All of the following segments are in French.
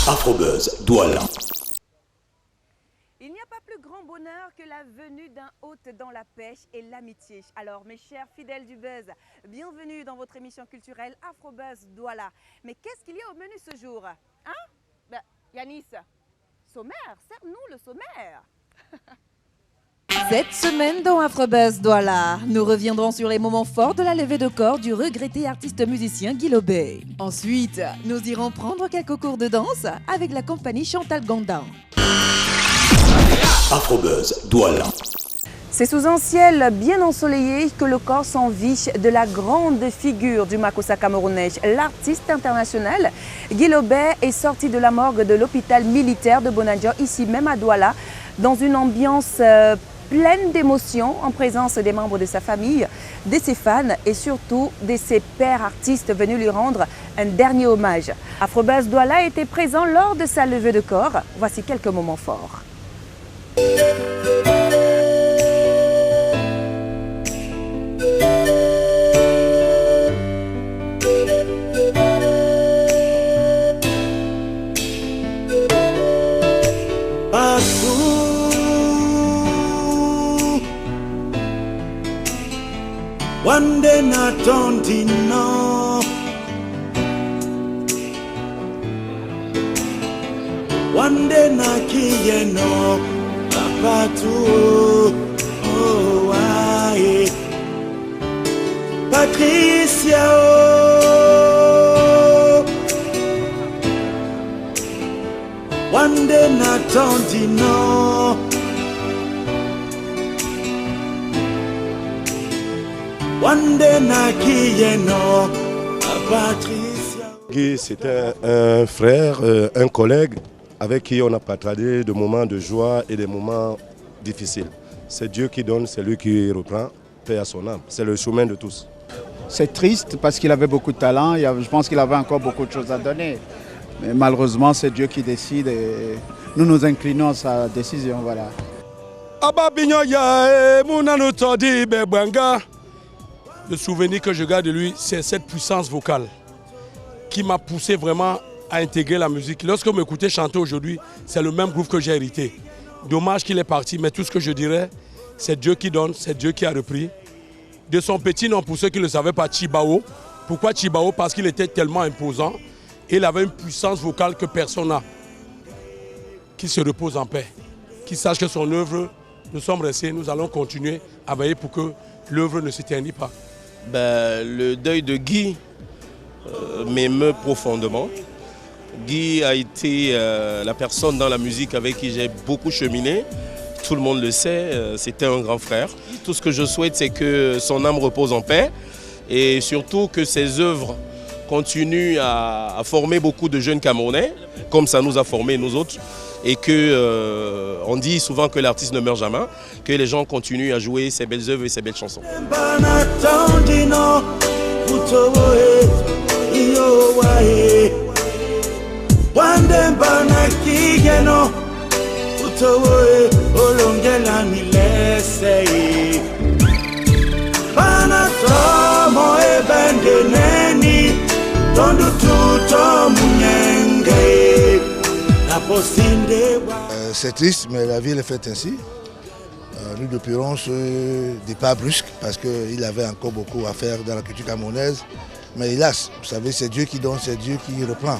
Afrobuzz, Douala. Il n'y a pas plus grand bonheur que la venue d'un hôte dans la pêche et l'amitié. Alors mes chers fidèles du buzz, bienvenue dans votre émission culturelle Afrobuzz Douala. Mais qu'est-ce qu'il y a au menu ce jour? Yanis, sommaire, serre-nous le sommaire. Cette semaine dans Afrobuzz Douala, nous reviendrons sur les moments forts de la levée de corps du regretté artiste musicien Guy Lobé. Ensuite, nous irons prendre quelques cours de danse avec la compagnie Chantal Gondin. Afrobuzz, Douala. C'est sous un ciel bien ensoleillé que le corps sans vie de la grande figure du Makossa camerounais, l'artiste international Guy Lobé, est sorti de la morgue de l'hôpital militaire de Bonadjo, ici même à Douala, dans une ambiance pleine d'émotions, en présence des membres de sa famille, de ses fans et surtout de ses pairs artistes venus lui rendre un dernier hommage. Afrobuzz Douala était présent lors de sa levée de corps. Voici quelques moments forts. One day not don't know. One day na kiyeno papa tu oh why Patricia oh. One day na don't know. Guy, c'était un frère, un collègue avec qui on a partagé des moments de joie et des moments difficiles. C'est Dieu qui donne, c'est lui qui reprend, paix à son âme. C'est le chemin de tous. C'est triste parce qu'il avait beaucoup de talent, je pense qu'il avait encore beaucoup de choses à donner. Mais malheureusement, c'est Dieu qui décide et nous nous inclinons à sa décision. Voilà. Le souvenir que je garde de lui, c'est cette puissance vocale qui m'a poussé vraiment à intégrer la musique. Lorsque vous m'écoutez chanter aujourd'hui, c'est le même groupe que j'ai hérité. Dommage qu'il est parti, mais tout ce que je dirais, c'est Dieu qui donne, c'est Dieu qui a repris. De son petit nom, pour ceux qui ne le savaient pas, Chibao. Pourquoi Chibao? Parce qu'il était tellement imposant et il avait une puissance vocale que personne n'a. Qu'il se repose en paix, qu'il sache que son œuvre, nous sommes restés, nous allons continuer à veiller pour que l'œuvre ne s'éternise pas. Le deuil de Guy m'émeut profondément. Guy a été la personne dans la musique avec qui j'ai beaucoup cheminé. Tout le monde le sait, c'était un grand frère. Tout ce que je souhaite, c'est que son âme repose en paix et surtout que ses œuvres continuent à former beaucoup de jeunes Camerounais, comme ça nous a formés nous autres. Et que on dit souvent que l'artiste ne meurt jamais, que les gens continuent à jouer ses belles œuvres et ses belles chansons. C'est triste, mais la vie est faite ainsi. Nous déplorons ce départ brusque parce qu'il avait encore beaucoup à faire dans la culture camerounaise. Mais hélas, vous savez, c'est Dieu qui donne, c'est Dieu qui reprend.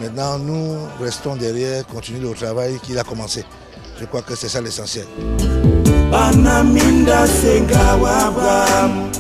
Maintenant, nous restons derrière, continuer le travail qu'il a commencé. Je crois que c'est ça l'essentiel. Banaminda senga wabam.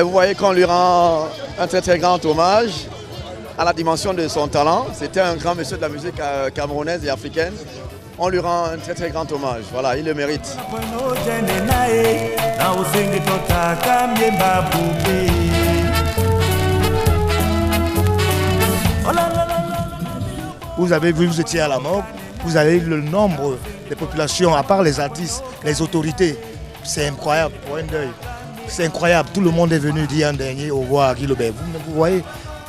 Vous voyez qu'on lui rend un très très grand hommage. à la dimension de son talent. C'était un grand monsieur de la musique camerounaise et africaine. On lui rend un très très grand hommage. Voilà, il le mérite. Vous avez vu, vous étiez à la morgue, vous avez le nombre des populations, à part les artistes, les autorités. C'est incroyable pour un deuil. C'est incroyable. Tout le monde est venu dire un dernier au revoir à Guy Lobé. Vous voyez,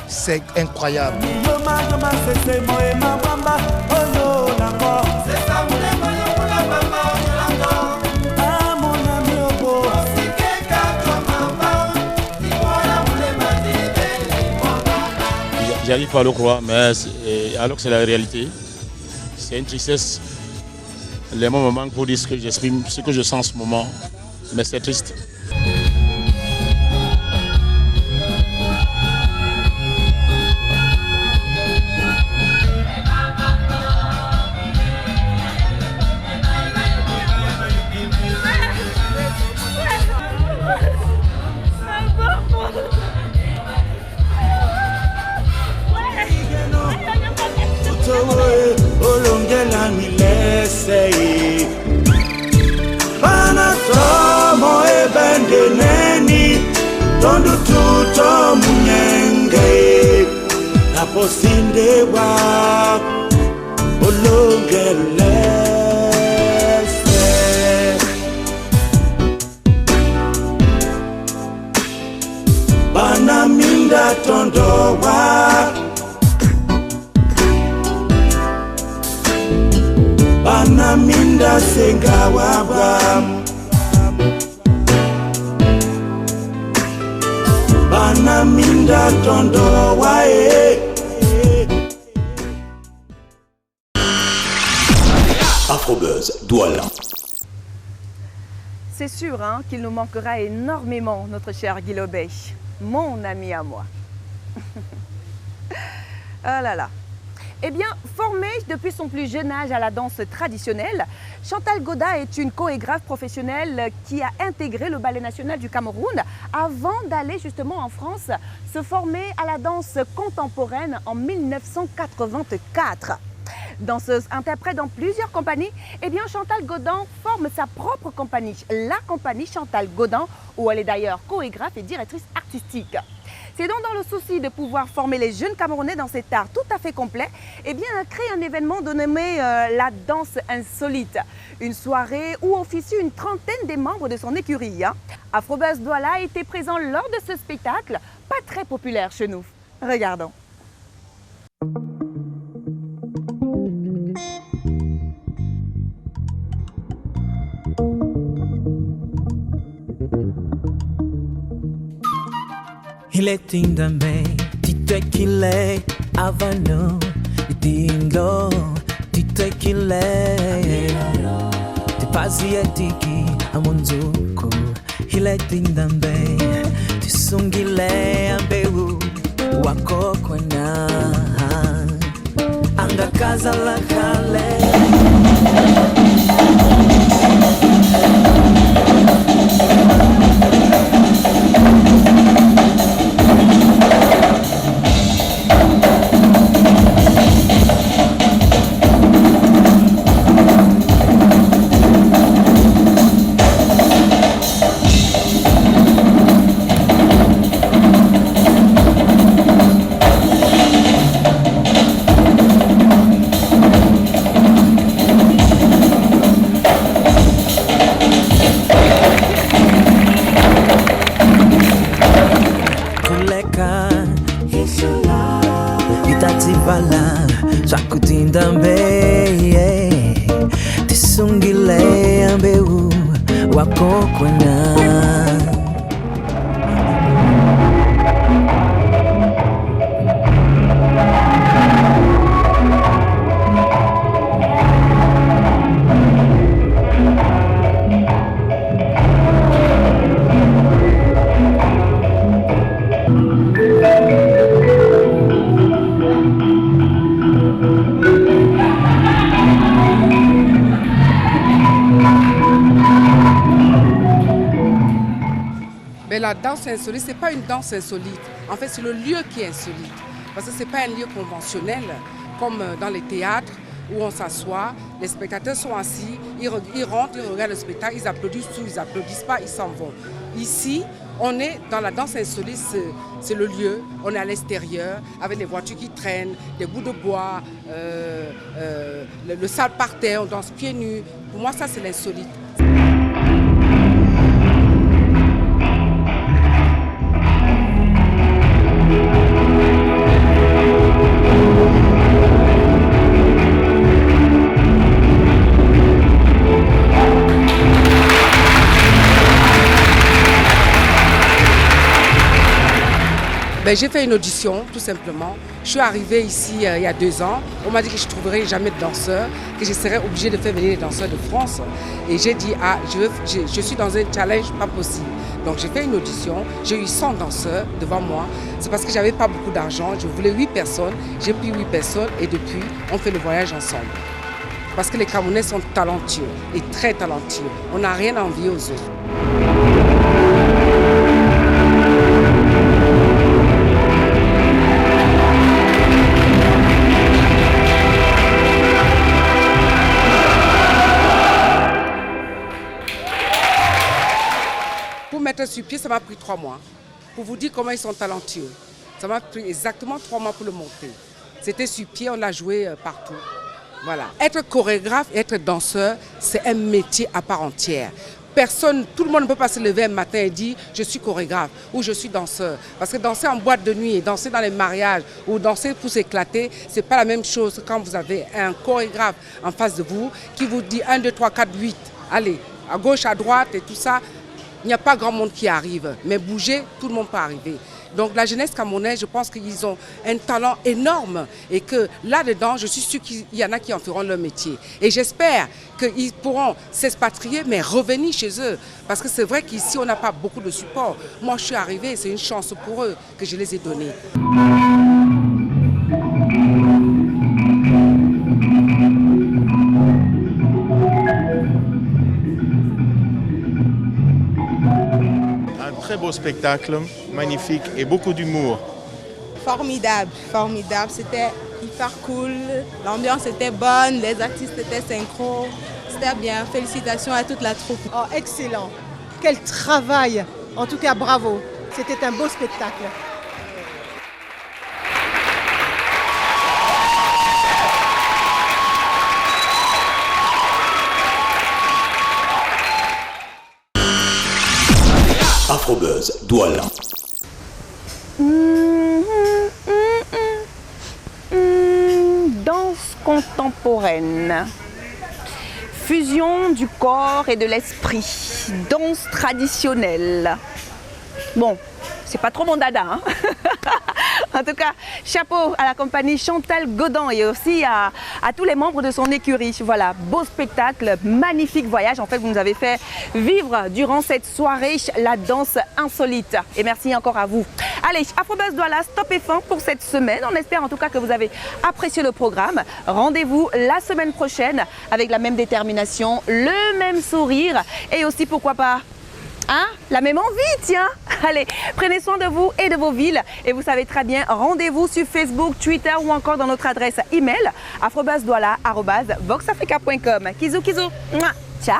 c'est incroyable. J'arrive pas à le croire, mais alors que c'est la réalité, c'est une tristesse. Les mots me manquent pour dire ce que j'exprime, ce que je sens en ce moment, mais c'est triste. Banaminda tondowa Banaminda sengawabwa Banaminda tondowa Afrobuzz Douala. C'est sûr qu'il nous manquera énormément, notre cher Guy Lobé, mon ami à moi. Ah là là. Eh bien, formée depuis son plus jeune âge à la danse traditionnelle, Chantal Godin est une chorégraphe professionnelle qui a intégré le Ballet national du Cameroun avant d'aller justement en France se former à la danse contemporaine en 1984. Danseuse interprète dans plusieurs compagnies, eh bien Chantal Godin forme sa propre compagnie, la compagnie Chantal Godin, où elle est d'ailleurs chorégraphe et directrice artistique. C'est donc dans le souci de pouvoir former les jeunes Camerounais dans cet art tout à fait complet, eh bien elle crée un événement dénommé la danse insolite. Une soirée où officie une trentaine des membres de son écurie. Afrobuzz Douala était présent lors de ce spectacle, pas très populaire chez nous. Regardons. Il est indamé, dis-toi qu'il est avant dingo, dis-toi qu'il est. T'es pas asiatique, à mon zuko. Il est indamé, tu sungile ambeu, wako kwana. Anga casa la kale. Tisungile ambeu wako kwana. Mais la danse insolite, ce n'est pas une danse insolite. En fait, c'est le lieu qui est insolite. Parce que ce n'est pas un lieu conventionnel comme dans les théâtres où on s'assoit, les spectateurs sont assis, ils rentrent, ils regardent le spectacle, ils applaudissent ou ils n'applaudissent pas, ils s'en vont. Ici, on est dans la danse insolite, c'est le lieu, on est à l'extérieur avec les voitures qui traînent, des bouts de bois, le sable par terre, on danse pieds nus. Pour moi, ça c'est l'insolite. J'ai fait une audition, tout simplement. Je suis arrivée ici il y a 2 ans. On m'a dit que je ne trouverais jamais de danseurs, que je serais obligée de faire venir les danseurs de France. Et j'ai dit, je suis dans un challenge pas possible. Donc j'ai fait une audition, j'ai eu 100 danseurs devant moi. C'est parce que je n'avais pas beaucoup d'argent, je voulais 8 personnes. J'ai pris 8 personnes et depuis, on fait le voyage ensemble. Parce que les Camerounais sont talentueux et très talentueux. On n'a rien à envier aux autres. Mettre sur pied, ça m'a pris 3 mois. Pour vous dire comment ils sont talentueux. Ça m'a pris exactement 3 mois pour le monter. C'était sur pied, on l'a joué partout. Voilà. Être chorégraphe et être danseur, c'est un métier à part entière. Personne, tout le monde ne peut pas se lever un matin et dire je suis chorégraphe ou je suis danseur. Parce que danser en boîte de nuit, danser dans les mariages ou danser pour s'éclater, ce n'est pas la même chose que quand vous avez un chorégraphe en face de vous qui vous dit 1, 2, 3, 4, 8. Allez, à gauche, à droite et tout ça. Il n'y a pas grand monde qui arrive, mais bouger, tout le monde peut arriver. Donc la jeunesse camerounaise, je pense qu'ils ont un talent énorme et que là-dedans, je suis sûre qu'il y en a qui en feront leur métier. Et j'espère qu'ils pourront s'expatrier, mais revenir chez eux. Parce que c'est vrai qu'ici, on n'a pas beaucoup de support. Moi, je suis arrivée, c'est une chance pour eux que je les ai donnés. Très beau spectacle, magnifique et beaucoup d'humour. Formidable, formidable, c'était hyper cool, l'ambiance était bonne, les artistes étaient synchro, c'était bien, félicitations à toute la troupe. Oh, excellent, quel travail, en tout cas bravo, c'était un beau spectacle. Afrobuzz, Douala. Danse contemporaine. Fusion du corps et de l'esprit. Danse traditionnelle. Bon, c'est pas trop mon dada, hein. En tout cas, chapeau à la compagnie Chantal Godon et aussi à tous les membres de son écurie. Voilà, beau spectacle, magnifique voyage. En fait, vous nous avez fait vivre durant cette soirée la danse insolite. Et merci encore à vous. Allez, Afrobuzz Douala, stop et fin pour cette semaine. On espère en tout cas que vous avez apprécié le programme. Rendez-vous la semaine prochaine avec la même détermination, le même sourire et aussi, pourquoi pas, hein, la même envie, tiens. Allez, prenez soin de vous et de vos villes. Et vous savez très bien, rendez-vous sur Facebook, Twitter ou encore dans notre adresse email afrobuzzdouala@voxafrica.com. Kizou, kizou. Ciao.